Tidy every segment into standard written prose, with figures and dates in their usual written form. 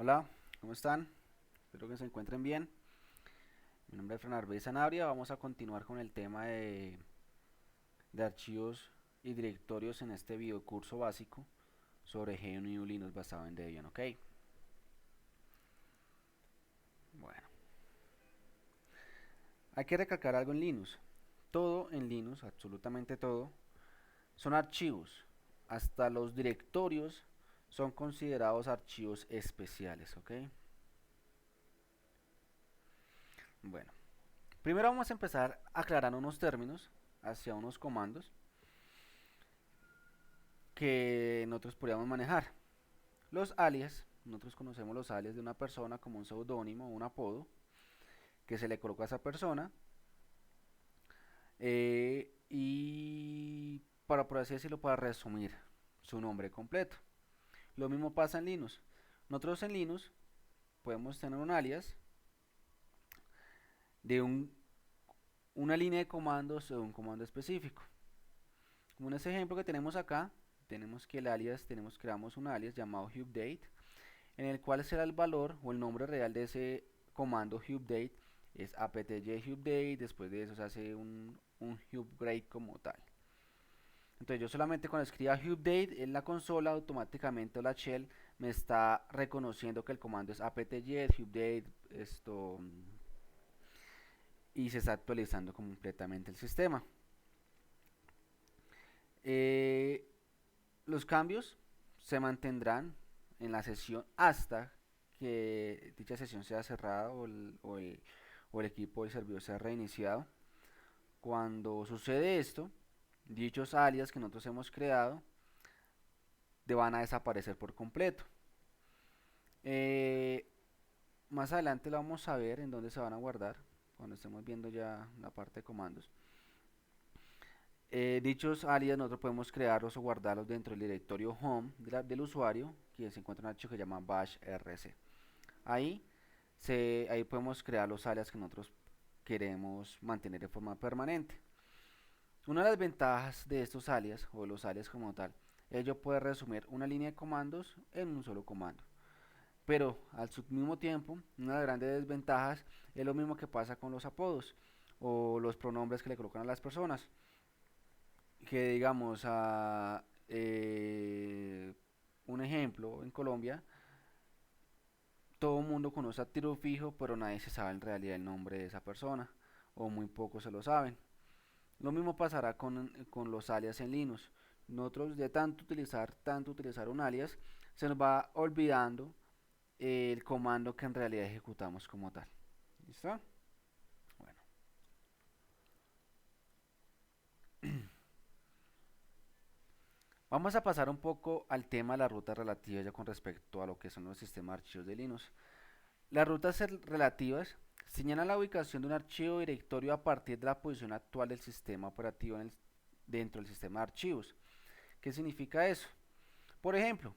Hola, ¿cómo están? Espero que se encuentren bien. Mi nombre es Fernando Sanabria. Vamos a continuar con el tema de archivos y directorios en este videocurso básico sobre GNU Linux basado en Debian, ¿ok? Bueno, hay que recalcar algo en Linux. Todo en Linux, absolutamente todo, son archivos. Hasta los directorios son considerados archivos especiales, ¿ok? Bueno, primero vamos a empezar aclarando unos términos hacia unos comandos que nosotros podríamos manejar. Los alias, nosotros conocemos los alias de una persona como un seudónimo o un apodo que se le coloca a esa persona y para, por así decirlo, para resumir su nombre completo. Lo mismo pasa en Linux. Nosotros en Linux podemos tener un alias de una línea de comandos o un comando específico. Como en este ejemplo que tenemos acá, tenemos que el alias, creamos un alias llamado update en el cual será el valor o el nombre real de ese comando update es apt-get update. Después de eso se hace un upgrade como tal. Entonces yo solamente cuando escriba update en la consola, automáticamente la shell me está reconociendo que el comando es apt-get update y se está actualizando completamente el sistema. Eh, los cambios se mantendrán en la sesión hasta que dicha sesión sea cerrada o el equipo del servidor sea reiniciado. Cuando sucede esto, dichos alias que nosotros hemos creado van a desaparecer por completo. Eh, Más adelante lo vamos a ver en dónde se van a guardar cuando estemos viendo ya la parte de comandos. Dichos alias nosotros podemos crearlos o guardarlos dentro del directorio home del usuario, que se encuentra un archivo que se llama bash rc. Ahí, ahí podemos crear los alias que nosotros queremos mantener de forma permanente. Una de las ventajas de estos alias, o de los alias como tal, es yo poder resumir una línea de comandos en un solo comando. Pero al mismo tiempo, una de las grandes desventajas es lo mismo que pasa con los apodos o los pronombres que le colocan a las personas. Que digamos, un ejemplo, en Colombia, todo el mundo conoce a Tiro Fijo, pero nadie se sabe en realidad el nombre de esa persona, o muy pocos se lo saben. Lo mismo pasará con los alias en Linux. Nosotros de tanto utilizar un alias, se nos va olvidando el comando que en realidad ejecutamos como tal. ¿Listo? Bueno, vamos a pasar un poco al tema de las rutas relativas ya con respecto a lo que son los sistemas de archivos de Linux. Las rutas relativas señalan la ubicación de un archivo o directorio a partir de la posición actual del sistema operativo dentro del sistema de archivos. ¿Qué significa eso? Por ejemplo,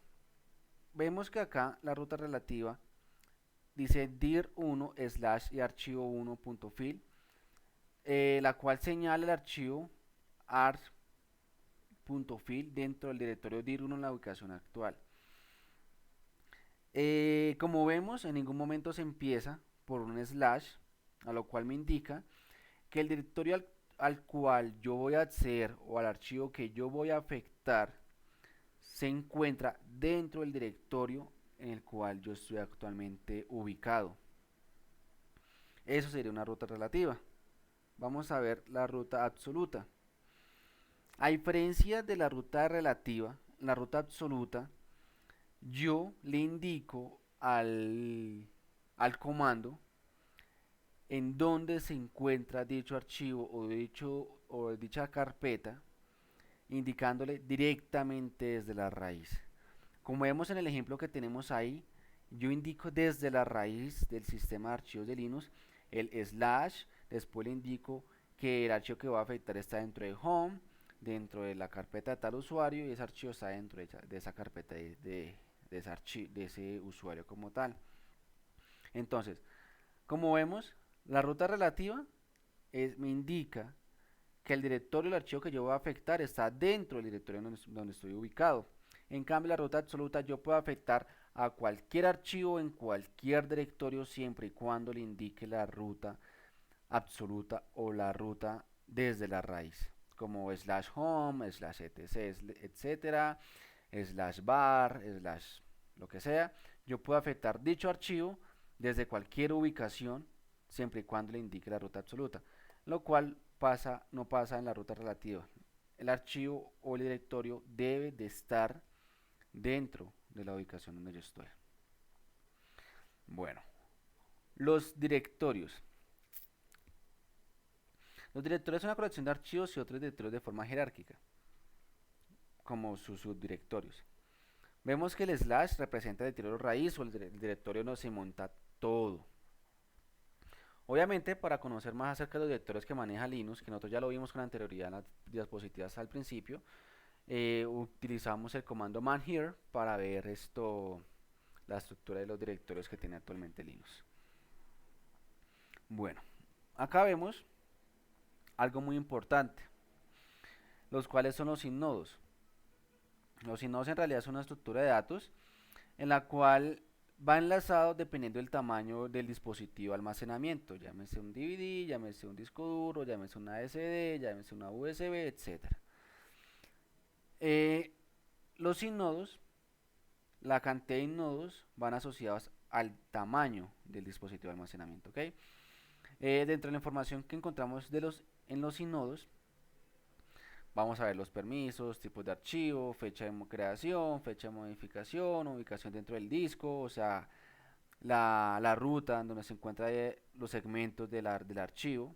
vemos que acá la ruta relativa dice dir1 slash y archivo 1.fil, la cual señala el archivo art.fil dentro del directorio dir1 en la ubicación actual. Como vemos, en ningún momento se empieza por un slash, a lo cual me indica que el directorio al cual yo voy a acceder o al archivo que yo voy a afectar se encuentra dentro del directorio en el cual yo estoy actualmente ubicado. Eso sería una ruta relativa. Vamos a ver la ruta absoluta. A diferencia de la ruta relativa, la ruta absoluta, yo le indico al comando en dónde se encuentra dicho archivo o dicha carpeta, indicándole directamente desde la raíz. Como vemos en el ejemplo que tenemos ahí, yo indico desde la raíz del sistema de archivos de Linux el slash, después le indico que el archivo que va a afectar está dentro de home, dentro de la carpeta de tal usuario, y ese archivo está dentro de esa carpeta de ese usuario como tal. Entonces, como vemos, la ruta relativa me indica que el directorio del archivo que yo voy a afectar está dentro del directorio donde estoy ubicado. En cambio, la ruta absoluta yo puedo afectar a cualquier archivo en cualquier directorio siempre y cuando le indique la ruta absoluta o la ruta desde la raíz, como slash home, slash etc, etcétera, slash bar, slash lo que sea. Yo puedo afectar dicho archivo desde cualquier ubicación siempre y cuando le indique la ruta absoluta, lo cual no pasa en la ruta relativa. El archivo o el directorio debe de estar dentro de la ubicación donde yo estoy. Bueno, los directorios. Los directorios son una colección de archivos y otros directorios de forma jerárquica, como sus subdirectorios. Vemos que el slash representa el directorio raíz o el directorio donde se monta todo. Obviamente, para conocer más acerca de los directorios que maneja Linux, que nosotros ya lo vimos con anterioridad en las diapositivas al principio, utilizamos el comando man here para ver la estructura de los directorios que tiene actualmente Linux. Bueno, acá vemos algo muy importante, los cuales son los sinnodos. Los sinnodos en realidad son una estructura de datos en la cual va enlazado dependiendo del tamaño del dispositivo de almacenamiento, llámese un DVD, llámese un disco duro, llámese una SD, llámese una USB, etc. Los sinnodos, la cantidad de nodos van asociados al tamaño del dispositivo de almacenamiento. ¿Okay? Dentro de la información que encontramos en los sinnodos, vamos a ver los permisos, tipos de archivo, fecha de creación, fecha de modificación, ubicación dentro del disco, o sea, la ruta donde se encuentran los segmentos del archivo.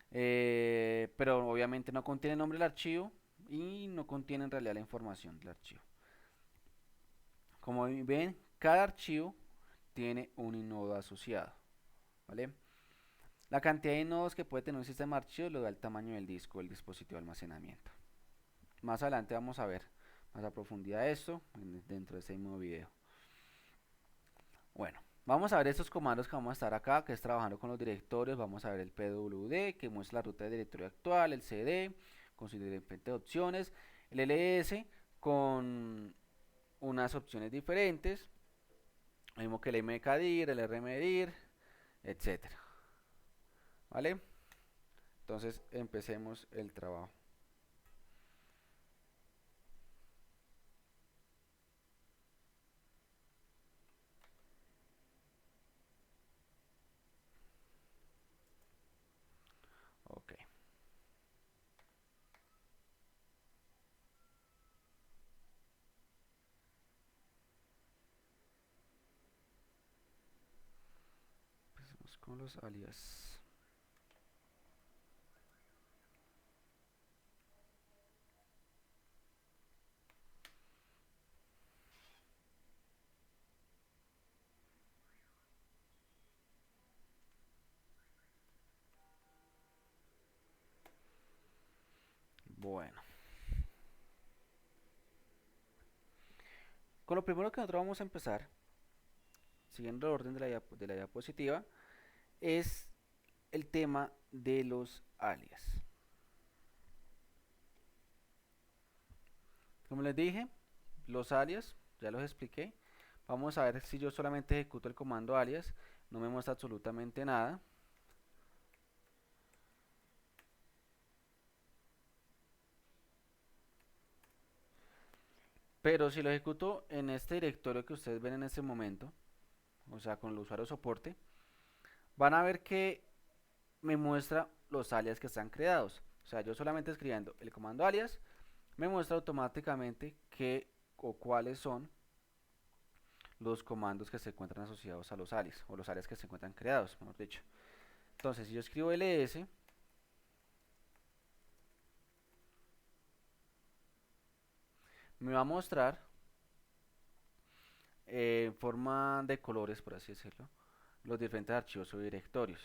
Pero obviamente no contiene el nombre del archivo y no contiene en realidad la información del archivo. Como ven, cada archivo tiene un inodo asociado, ¿vale? La cantidad de nodos que puede tener un sistema de archivos lo da el tamaño del disco, el dispositivo de almacenamiento. Más adelante vamos a ver más a profundidad esto dentro de este mismo video. Bueno, vamos a ver estos comandos que vamos a estar acá, que es trabajando con los directorios. Vamos a ver el pwd, que muestra la ruta del directorio actual, el cd, con sus diferentes opciones, el ls, con unas opciones diferentes, lo mismo que el mkdir, el rmdir, etcétera. ¿Vale? Entonces empecemos el trabajo. Ok. Empecemos con los alias. Bueno. Con lo primero que nosotros vamos a empezar, siguiendo el orden de la diapositiva, es el tema de los alias. Como les dije, los alias, ya los expliqué. Vamos a ver si yo solamente ejecuto el comando alias, no me muestra absolutamente nada. Pero si lo ejecuto en este directorio que ustedes ven en este momento, o sea, con el usuario soporte, van a ver que me muestra los alias que están creados. O sea, yo solamente escribiendo el comando alias, me muestra automáticamente qué o cuáles son los comandos que se encuentran asociados a los alias, o los alias que se encuentran creados, mejor dicho. Entonces, si yo escribo ls, me va a mostrar en forma de colores, por así decirlo, los diferentes archivos o directorios.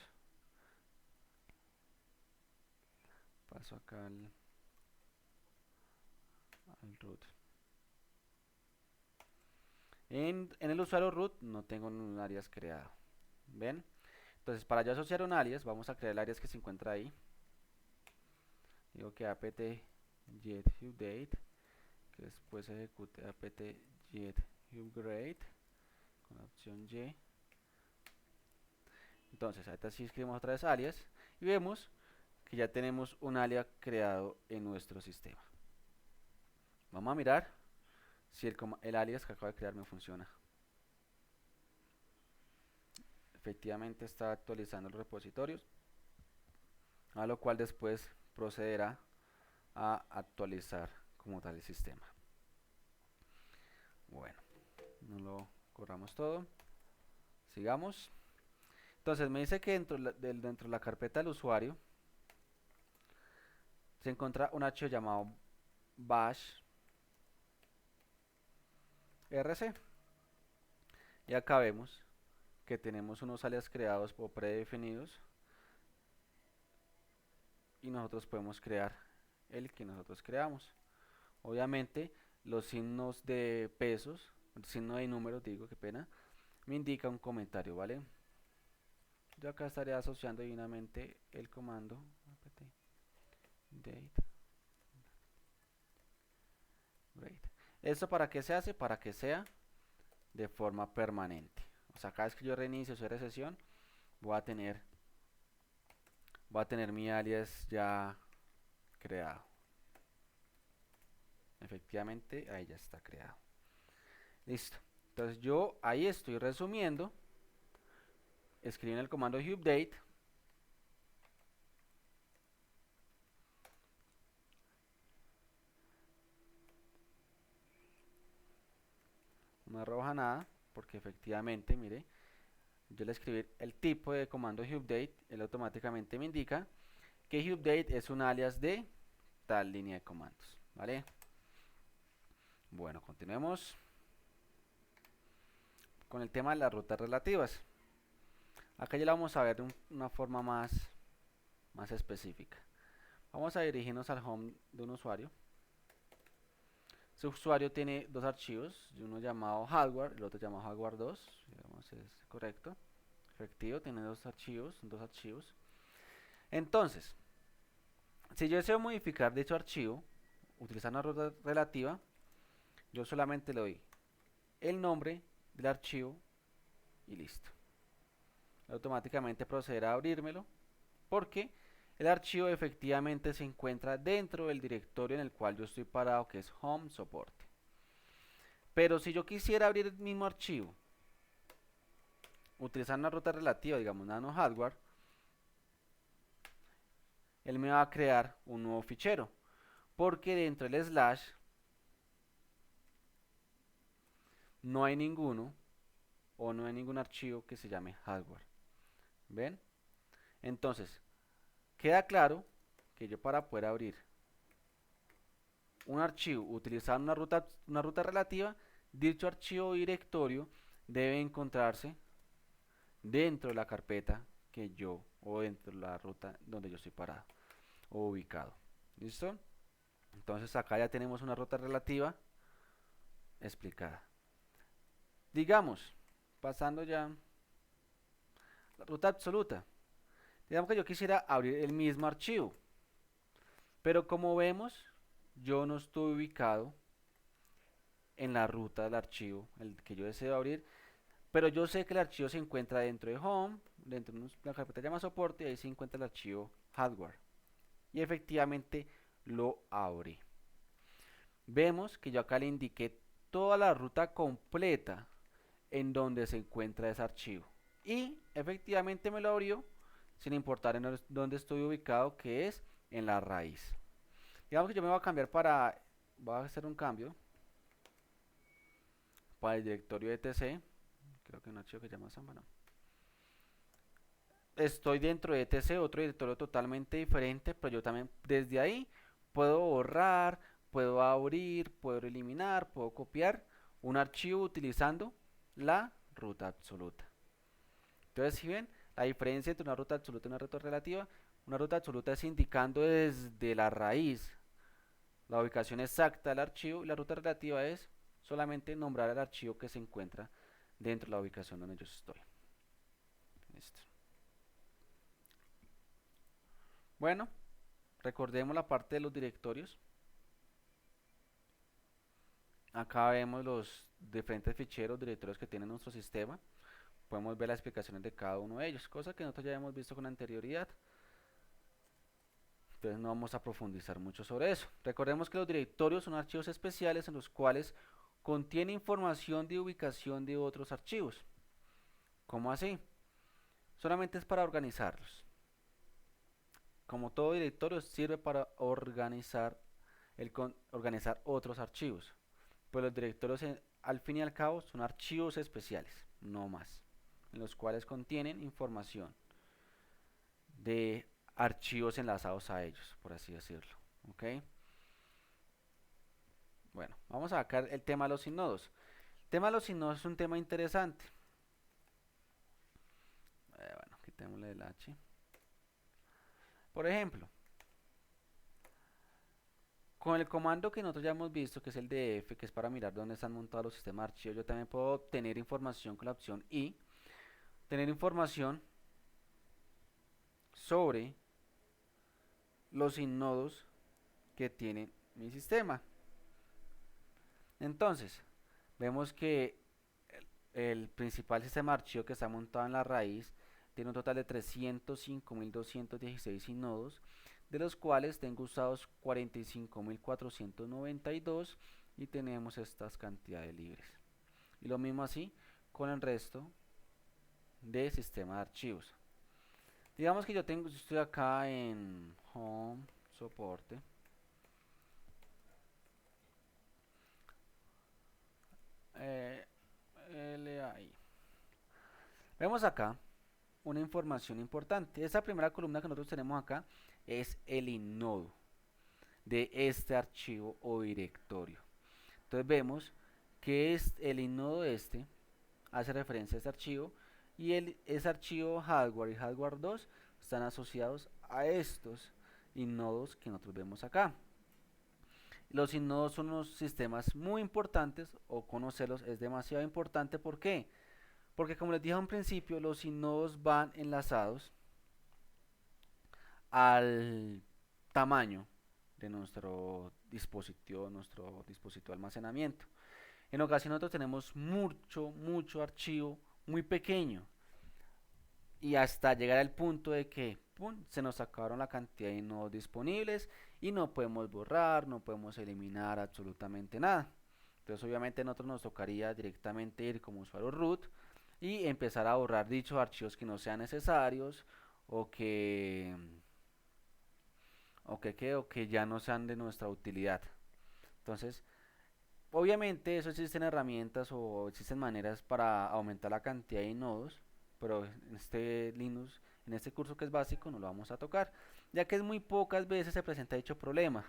Paso acá al root. En el usuario root no tengo un alias creado. ¿Ven? Entonces, para yo asociar un alias, vamos a crear el alias que se encuentra ahí. Digo que apt get update, que después ejecute apt get upgrade con la opción Y. Entonces ahorita sí escribimos otra vez alias y vemos que ya tenemos un alias creado en nuestro sistema. Vamos a mirar si el alias que acabo de crear me funciona. Efectivamente está actualizando los repositorios, a lo cual después procederá a actualizar como tal el sistema. Bueno, no lo corramos todo, sigamos. Entonces me dice que dentro de la carpeta del usuario se encuentra un archivo llamado bash rc, y acá vemos que tenemos unos alias creados o predefinidos y nosotros podemos crear el que nosotros creamos. Obviamente los signos de pesos, el signo de números, digo, qué pena, me indica un comentario, ¿vale? Yo acá estaré asociando divinamente el comando apt date break. ¿Esto para qué se hace? Para que sea de forma permanente. O sea, cada vez que yo reinicie o cierre sesión, voy a tener mi alias ya creado. Efectivamente, ahí ya está creado. Listo. Entonces yo ahí estoy resumiendo. Escriben el comando update. No arroja nada, porque efectivamente, mire, yo le escribí el tipo de comando update, él automáticamente me indica que update es un alias de tal línea de comandos, ¿vale? Bueno, continuemos con el tema de las rutas relativas. Acá ya la vamos a ver de una forma más específica. Vamos a dirigirnos al home de un usuario. Ese usuario tiene dos archivos, uno llamado hardware, el otro llamado hardware 2, digamos es correcto, efectivo, tiene dos archivos. Entonces, si yo deseo modificar dicho archivo, utilizando una ruta relativa, yo solamente le doy el nombre del archivo y listo. Automáticamente procederá a abrírmelo porque el archivo efectivamente se encuentra dentro del directorio en el cual yo estoy parado, que es home soporte. Pero si yo quisiera abrir el mismo archivo utilizando una ruta relativa, digamos nano hardware, él me va a crear un nuevo fichero, porque dentro del slash no hay ninguno o no hay ningún archivo que se llame hardware. ¿Ven? Entonces, queda claro que yo para poder abrir un archivo utilizando una ruta relativa, dicho archivo directorio debe encontrarse dentro de la carpeta que yo, o dentro de la ruta donde yo estoy parado o ubicado. ¿Listo? Entonces acá ya tenemos una ruta relativa explicada. Digamos, pasando ya la ruta absoluta. Digamos que yo quisiera abrir el mismo archivo, pero como vemos, yo no estoy ubicado en la ruta del archivo, el que yo deseo abrir, pero yo sé que el archivo se encuentra dentro de home, dentro de la carpeta llama soporte, y ahí se encuentra el archivo hardware. Y efectivamente lo abrí. Vemos que yo acá le indiqué toda la ruta completa en donde se encuentra ese archivo. Y efectivamente me lo abrió sin importar en dónde estoy ubicado, que es en la raíz. Digamos que yo me voy a cambiar voy a hacer un cambio para el directorio etc. Creo que un archivo que se llama Samba, no. Estoy dentro de etc, otro directorio totalmente diferente, pero yo también desde ahí puedo borrar, puedo abrir, puedo eliminar, puedo copiar un archivo utilizando la ruta absoluta. Entonces, si ven, la diferencia entre una ruta absoluta y una ruta relativa, una ruta absoluta es indicando desde la raíz la ubicación exacta del archivo, y la ruta relativa es solamente nombrar el archivo que se encuentra dentro de la ubicación donde yo estoy. Listo. Bueno, recordemos la parte de los directorios. Acá vemos los diferentes ficheros, directorios que tiene nuestro sistema. Podemos ver las explicaciones de cada uno de ellos, cosa que nosotros ya hemos visto con anterioridad. Entonces no vamos a profundizar mucho sobre eso. Recordemos que los directorios son archivos especiales en los cuales contiene información de ubicación de otros archivos. ¿Cómo así? Solamente es para organizarlos. Como todo directorio sirve para organizar, organizar otros archivos. Pues los directorios al fin y al cabo son archivos especiales, no más, en los cuales contienen información de archivos enlazados a ellos, por así decirlo. ¿Ok? Bueno, vamos a sacar el tema de los sinnodos. El tema de los sinnodos es un tema interesante. Bueno, quitémosle el H. Por ejemplo, con el comando que nosotros ya hemos visto, que es el df, que es para mirar dónde están montados los sistemas de archivos, yo también puedo obtener información con la opción I, tener información sobre los sinnodos que tiene mi sistema. Entonces, vemos que el principal sistema de archivo que está montado en la raíz tiene un total de 305.216 nodos, de los cuales tengo usados 45.492 y tenemos estas cantidades libres. Y lo mismo así con el resto de sistema de archivos. Digamos que yo estoy acá en Home, Soporte. LAI. Vemos acá una información importante. Esta primera columna que nosotros tenemos acá es el inodo de este archivo o directorio. Entonces vemos que el inodo hace referencia a este archivo y ese archivo hardware y hardware 2 están asociados a estos inodos que nosotros vemos acá. Los inodos son unos sistemas muy importantes, o conocerlos es demasiado importante. ¿Por qué? Porque como les dije a un principio, los inodos van enlazados al tamaño de nuestro dispositivo de almacenamiento. En ocasiones nosotros tenemos mucho archivo muy pequeño y hasta llegar al punto de que se nos acabaron la cantidad de nodos disponibles y no podemos borrar, no podemos eliminar absolutamente nada. Entonces obviamente a nosotros nos tocaría directamente ir como usuario root y empezar a borrar dichos archivos que no sean necesarios o que ya no sean de nuestra utilidad. Entonces obviamente eso existen herramientas o existen maneras para aumentar la cantidad de nodos, pero en este Linux, en este curso que es básico, no lo vamos a tocar, ya que es muy pocas veces se presenta dicho problema.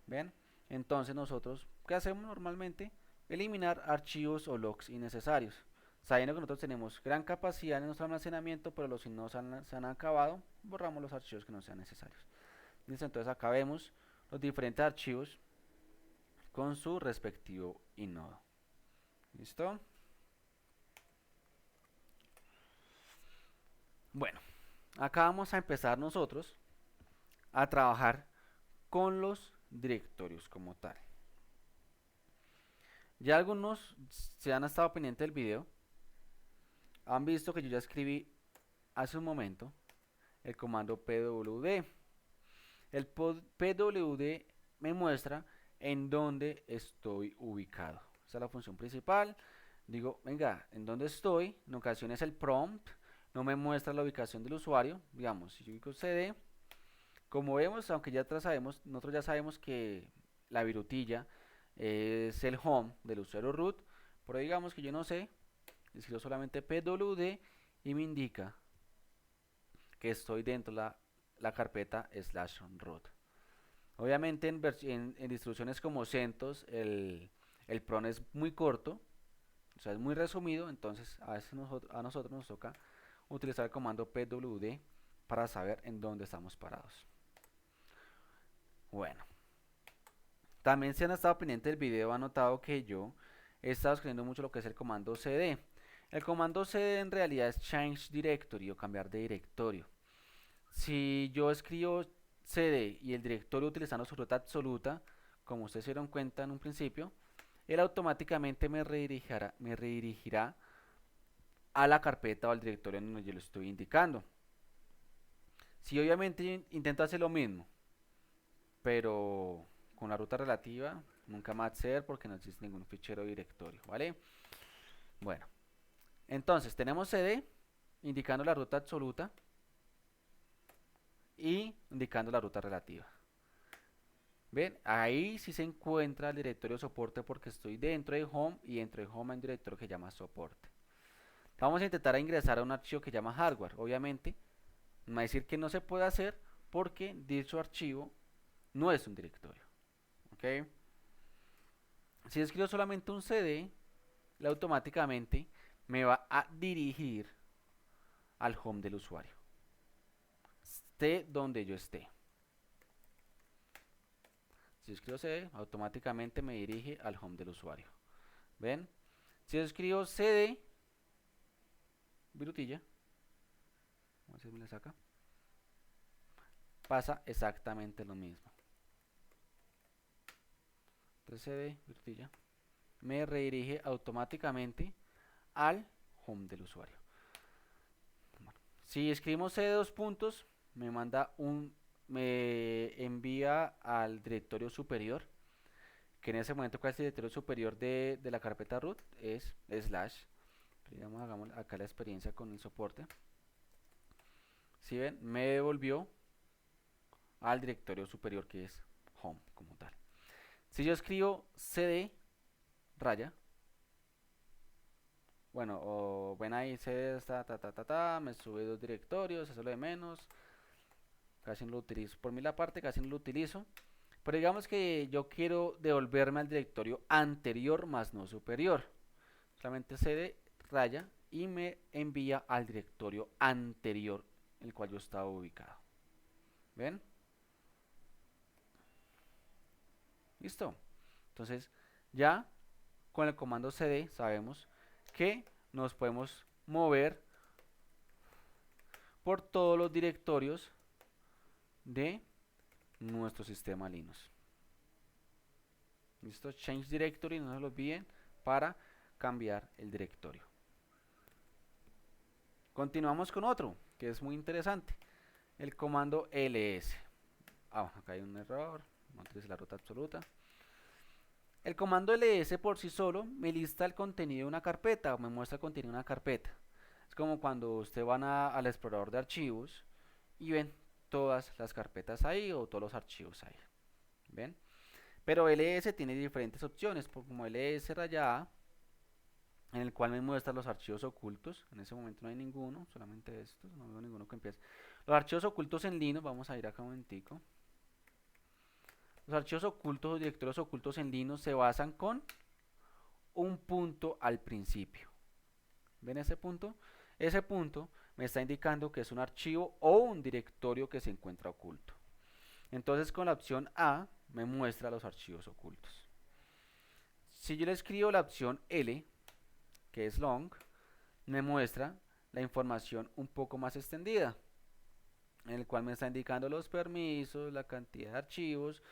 ¿Ven? Entonces nosotros, ¿qué hacemos normalmente? Eliminar archivos o logs innecesarios. Sabiendo que nosotros tenemos gran capacidad en nuestro almacenamiento, pero los nodos se han acabado, borramos los archivos que no sean necesarios. ¿Listo? Entonces acá vemos los diferentes archivos con su respectivo inodo. ¿Listo? Bueno, acá vamos a empezar nosotros a trabajar con los directorios como tal. Ya algunos se han estado pendientes del video, han visto que yo ya escribí hace un momento el comando pwd. El pwd me muestra en dónde estoy ubicado. Esa es la función principal. Digo, venga, ¿en dónde estoy? En ocasiones el prompt no me muestra la ubicación del usuario. Digamos, si yo ubico cd, como vemos, aunque nosotros ya sabemos que la virutilla es el home del usuario root, pero digamos que yo no sé, escribo solamente pwd y me indica que estoy dentro de la carpeta /root. Obviamente en distribuciones como CentOS el PROM es muy corto, o sea, es muy resumido, entonces a veces a nosotros nos toca utilizar el comando pwd para saber en dónde estamos parados. Bueno, también si han estado pendientes del video han notado que yo he estado escribiendo mucho lo que es el comando cd. El comando cd en realidad es change directory o cambiar de directorio. Si yo escribo cd y el directorio utilizando su ruta absoluta, como ustedes se dieron cuenta en un principio, él automáticamente me redirigirá a la carpeta o al directorio en donde yo lo estoy indicando. Si obviamente intento hacer lo mismo, pero con la ruta relativa, nunca más acceder porque no existe ningún fichero directorio, ¿vale? Bueno, entonces tenemos CD indicando la ruta absoluta y indicando la ruta relativa. ¿Ven? Ahí sí se encuentra el directorio soporte porque estoy dentro de home y dentro de home hay un directorio que llama soporte. Vamos a intentar ingresar a un archivo que llama hardware. Obviamente, me va a decir que no se puede hacer porque dicho archivo no es un directorio. ¿Ok? Si escribo solamente un CD, él automáticamente me va a dirigir al home del usuario. Esté donde yo esté. Si escribo CD, automáticamente me dirige al home del usuario. ¿Ven? Si escribo CD, virutilla, vamos a ver si me la saca, pasa exactamente lo mismo. Entonces CD, virutilla, me redirige automáticamente al home del usuario. Bueno, si escribimos CD dos puntos, me envía al directorio superior, que en ese momento, ¿cuál es el directorio superior de la carpeta root? Es slash. Digamos, hagamos acá la experiencia con el soporte. Si ven, me devolvió al directorio superior que es home como tal. Si yo escribo cd raya, bueno, o ven ahí cd me sube dos directorios, eso es lo de menos, casi no lo utilizo. Por mí la parte casi no lo utilizo, pero digamos que yo quiero devolverme al directorio anterior más no superior. Solamente cd raya y me envía al directorio anterior en el cual yo estaba ubicado. ¿Ven? Listo. Entonces, ya con el comando cd sabemos que nos podemos mover por todos los directorios de nuestro sistema Linux. Listo, change directory, no se lo olviden para cambiar el directorio. Continuamos con otro que es muy interesante, el comando ls. Acá hay un error, no utilice la ruta absoluta. El comando ls por sí solo me lista el contenido de una carpeta o me muestra el contenido de una carpeta. Es como cuando usted van al explorador de archivos y ven todas las carpetas ahí o todos los archivos ahí. ¿Ven? Pero ls tiene diferentes opciones, como ls rayada, en el cual me muestra los archivos ocultos. En ese momento no hay ninguno, solamente estos, no veo ninguno que empiece. Los archivos ocultos en Linux, vamos a ir acá un momentico. Los archivos ocultos o directorios ocultos en Linux se basan con un punto al principio. ¿Ven ese punto? Ese punto me está indicando que es un archivo o un directorio que se encuentra oculto. Entonces con la opción A me muestra los archivos ocultos. Si yo le escribo la opción L, que es long, me muestra la información un poco más extendida, en el cual me está indicando los permisos, la cantidad de archivos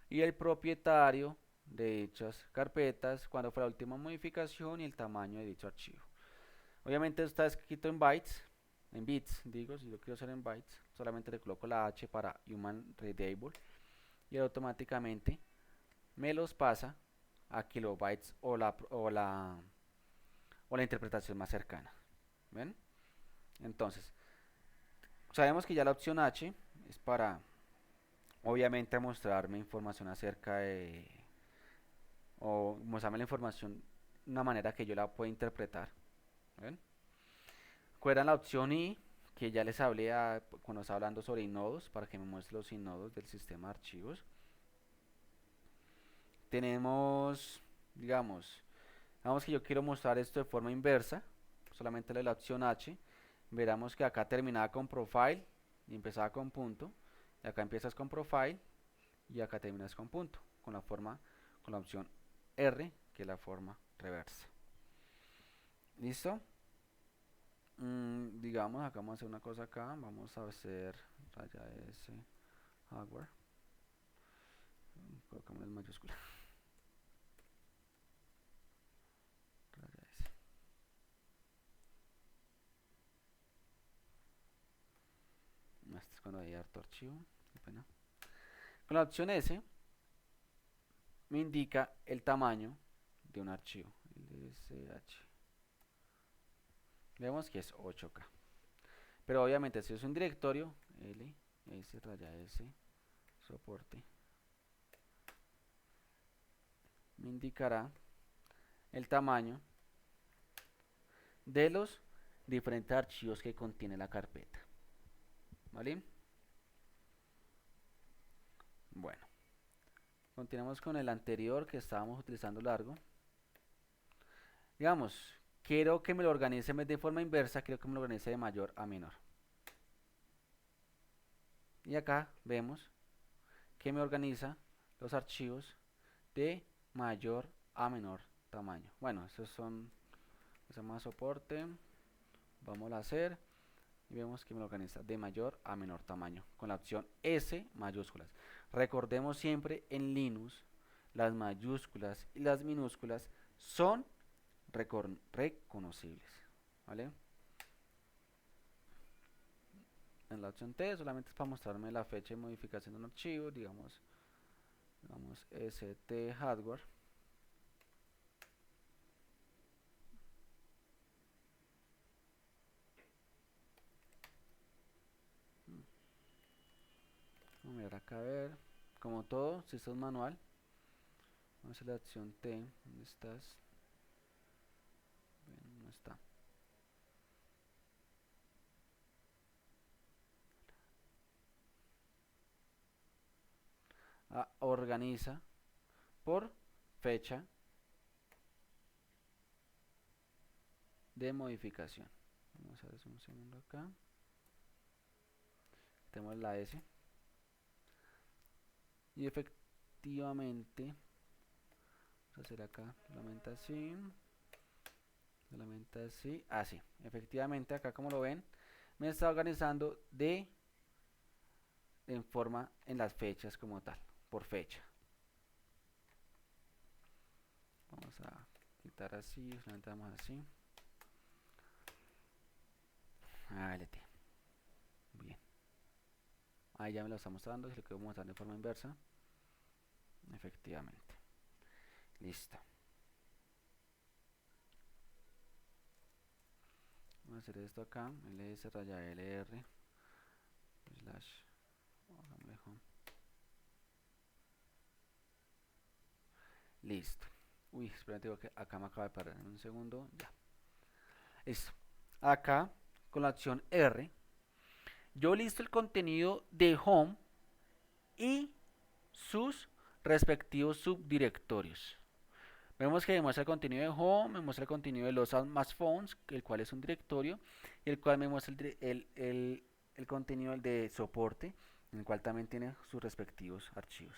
y el propietario de dichas carpetas, cuando fue la última modificación y el tamaño de dicho archivo. Obviamente está escrito en bytes, en bits, digo, si yo quiero hacer en bytes, solamente le coloco la H para Human Readable y automáticamente me los pasa a kilobytes o la interpretación más cercana. ¿Ven? Entonces, sabemos que ya la opción H es para, obviamente, mostrarme información acerca de, o mostrarme la información de una manera que yo la pueda interpretar. ¿Ven? Recuerdan la opción I, que ya les hablé cuando estaba hablando sobre inodos, para que me muestre los inodos del sistema de archivos. Tenemos, digamos que yo quiero mostrar esto de forma inversa, solamente le doy la opción H. Veremos que acá terminaba con profile y empezaba con punto, y acá empiezas con profile y acá terminas con punto, con la opción R, que es la forma reversa. ¿Listo? Digamos, acá vamos a hacer una cosa acá, vamos a hacer raya S hardware, colocamos en mayúscula. cuando hay harto archivo. Qué pena. Con la opción S me indica el tamaño de un archivo. LSH. Vemos que es 8K. Pero obviamente si es un directorio, ls raya s soporte, me indicará el tamaño de los diferentes archivos que contiene la carpeta. ¿Vale? Bueno, continuamos con el anterior que estábamos utilizando largo. Digamos, quiero que me lo organice de forma inversa, quiero que me lo organice de mayor a menor. Y acá vemos que me organiza los archivos de mayor a menor tamaño. Bueno, estos son, se llama soporte, vamos a hacer y vemos que me lo organiza de mayor a menor tamaño con la opción S mayúsculas. Recordemos siempre en Linux las mayúsculas y las minúsculas son reconocibles, ¿vale? En la opción T solamente es para mostrarme la fecha de modificación de un archivo, digamos st hardware. Vamos a mirar acá a ver, como todo, si esto es manual, vamos a hacer la opción T, ¿dónde estás? Bueno, no está. Organiza por fecha de modificación. Vamos a ver un segundo acá. Tenemos la S. Y efectivamente, vamos a hacer acá solamente así, así. Efectivamente, acá como lo ven, me está organizando en forma en las fechas como tal, por fecha. Vamos a quitar así, solamente damos así. ALT. Bien. Ahí ya me lo está mostrando, si lo quiero mostrar de forma inversa. Efectivamente. Listo. Vamos a hacer esto acá, ls raya lr slash home. Listo. Uy, espérate, que acá me acaba de parar en un segundo. Ya. Listo. Acá, con la opción R, yo listo el contenido de home y sus respectivos subdirectorios. Vemos que me muestra el contenido de home, me muestra el contenido de los más phones, el cual es un directorio, y el cual me muestra el contenido de soporte, en el cual también tiene sus respectivos archivos.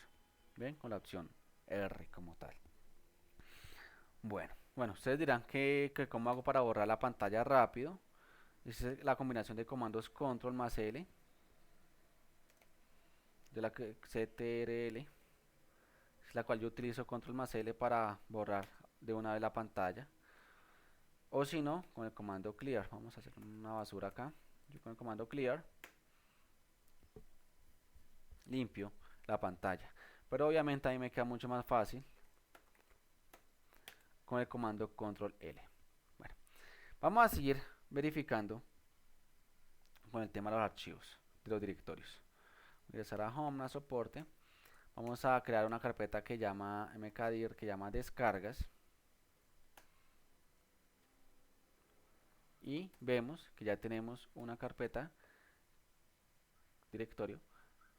¿Ven? Con la opción R como tal. Bueno, ustedes dirán que cómo hago para borrar la pantalla rápido. Esa es la combinación de comandos control más L, de la que ctrl, es la cual yo utilizo control más L para borrar de una vez la pantalla. O si no, con el comando clear. Vamos a hacer una basura acá. Yo con el comando clear limpio la pantalla. Pero obviamente a mí me queda mucho más fácil con el comando control L. Bueno, vamos a seguir verificando con el tema de los archivos, de los directorios. Ingresar a home, a soporte. Vamos a crear una carpeta que llama mkdir, que llama descargas. Y vemos que ya tenemos una carpeta, directorio,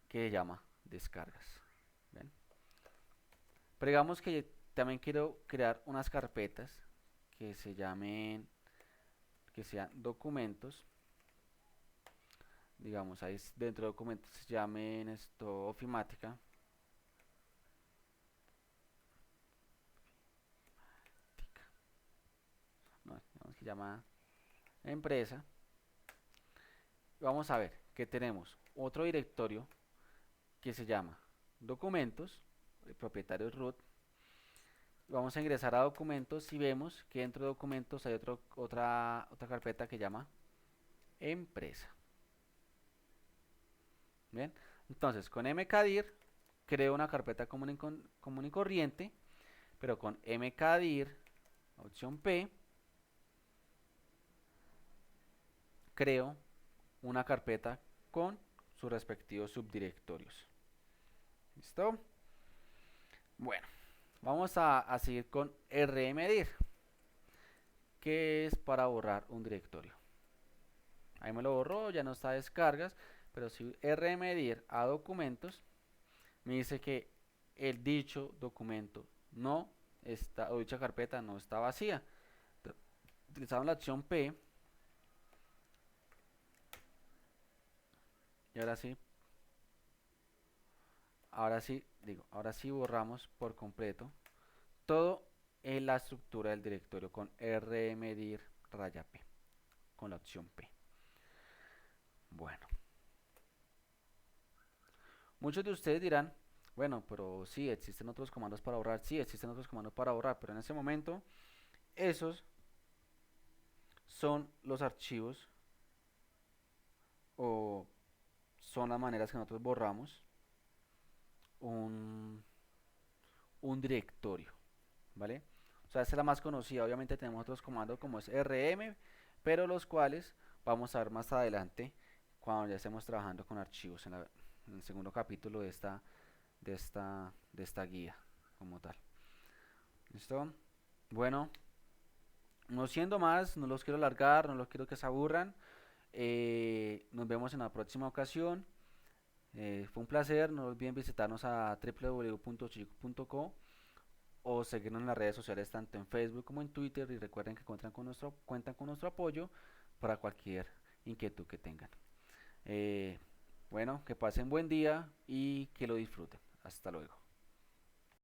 que se llama descargas. ¿Ven? Pero digamos que también quiero crear unas carpetas que se llamen, que sean documentos. Digamos, ahí dentro de documentos se llamen esto ofimática. No, digamos que llama empresa. Vamos a ver que tenemos otro directorio que se llama documentos, el propietario es root. Vamos a ingresar a documentos y vemos que dentro de documentos hay otra carpeta que llama empresa. Bien, entonces con mkdir creo una carpeta común y corriente, pero con mkdir, opción P, creo una carpeta con sus respectivos subdirectorios. ¿Listo? Bueno, vamos a seguir con rmdir, que es para borrar un directorio. Ahí me lo borró, ya no está descargas, pero si rmdir a documentos, me dice que el dicho documento no está, o dicha carpeta no está vacía. Utilizamos la opción P y ahora sí borramos por completo todo en la estructura del directorio con rmdir raya P, con la opción P. Bueno, muchos de ustedes dirán, bueno, pero sí, existen otros comandos para borrar, sí, existen otros comandos para borrar, pero en ese momento esos son los archivos o son las maneras que nosotros borramos un, un directorio, ¿vale? O sea, esta es la más conocida. Obviamente tenemos otros comandos como es rm, pero los cuales vamos a ver más adelante cuando ya estemos trabajando con archivos en el segundo capítulo de esta guía como tal. ¿Listo? Bueno, no siendo más, no los quiero alargar, no los quiero que se aburran. Nos vemos en la próxima ocasión. Fue un placer, no olviden visitarnos a www.chico.co o seguirnos en las redes sociales tanto en Facebook como en Twitter y recuerden que cuentan con nuestro apoyo para cualquier inquietud que tengan. Bueno, que pasen buen día y que lo disfruten. Hasta luego.